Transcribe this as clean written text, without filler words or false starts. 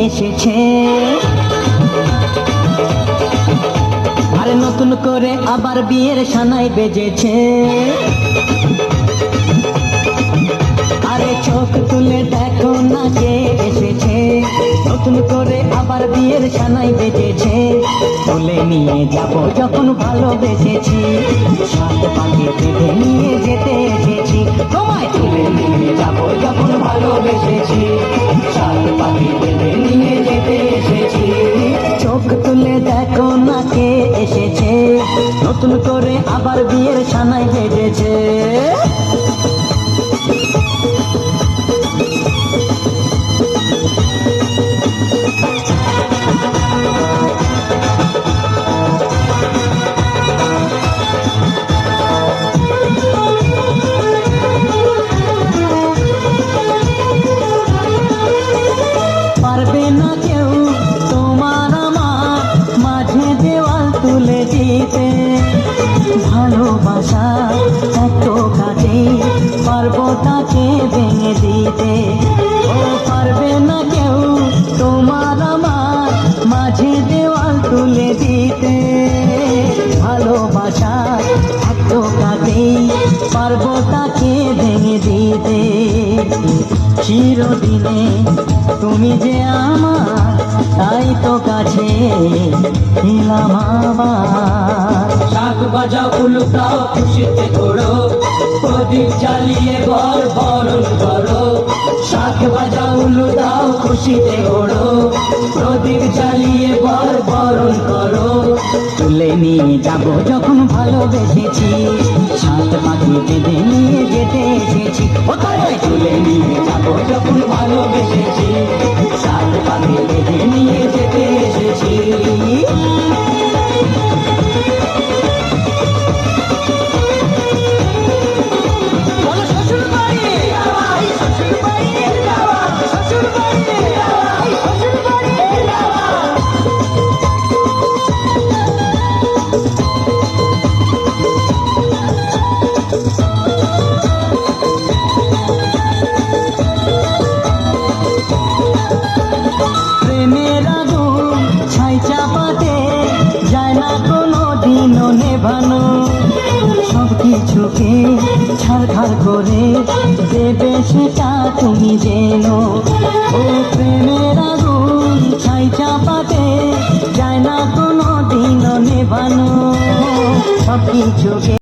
এসেছে। আরে নতুন করে আবার বিয়ের সানাই বেজেছে। আরে চোখ তুলে দেখো না কে এসেছে, নতুন করে আবার বিয়ের সানাই বেজেছে। তুলে নিয়ে যাব যখন ভালোবেসেছি, সাত পাখি বেঁধে নিয়ে যেতে এসেছি। তোমায় তুলে নিয়ে যাব যখন ভালোবেসেছি, সাত পাখি বেঁধে নিয়ে যেতে এসেছি। চোখ তুলে দেখো না কে এসেছে, নতুন করে আবার বিয়ের সানাই বেজেছে। পারবে না কেউ তোমার আমার মাঝে দেওয়াল তুলে দিতে, ভালোবাসা এত কাজে পারবো তাকে ভেঙে দিতে। ও পারবে না কেউ তোমার আমার মাঝে দেওয়াল তুলে দিতে, ভালোবাসা এত কাজে পারবো তাকে ভেঙে দিতে। চিরদিনে তুমি যে আমার, তাই তো কাছে নিলাম আবার। শাক বাজাও উলুটাও খুশিতে ঘোড়ো, প্রদীপ জ্বালিয়ে ঘর বরণ করো। শাক বাজাও উলুটাও খুশিতে ঘোড়ো, প্রদীপ জ্বালিয়ে ঘর বরণ করো। তুলে নিয়ে যাব যখন ভালোবেসেছি, সাত পাখি বেঁধে নিয়ে যেতে এসেছি। কোথায় তুলে নিয়ে যাব যখন ভালোবেসেছি, সাত পাখি বেঁধে নিয়ে যেতে এসেছি। প্রেমের আগুন ছাই চাপাতে যায় না কোনো দিনও নেভানো, সব কিছুকে ছারখার করে দেবে সেটা তুমি জেনো। ও প্রেমের আগুন ছাই চাপাতে যায় না কোনো দিনও নেভানো, সব কিছুকে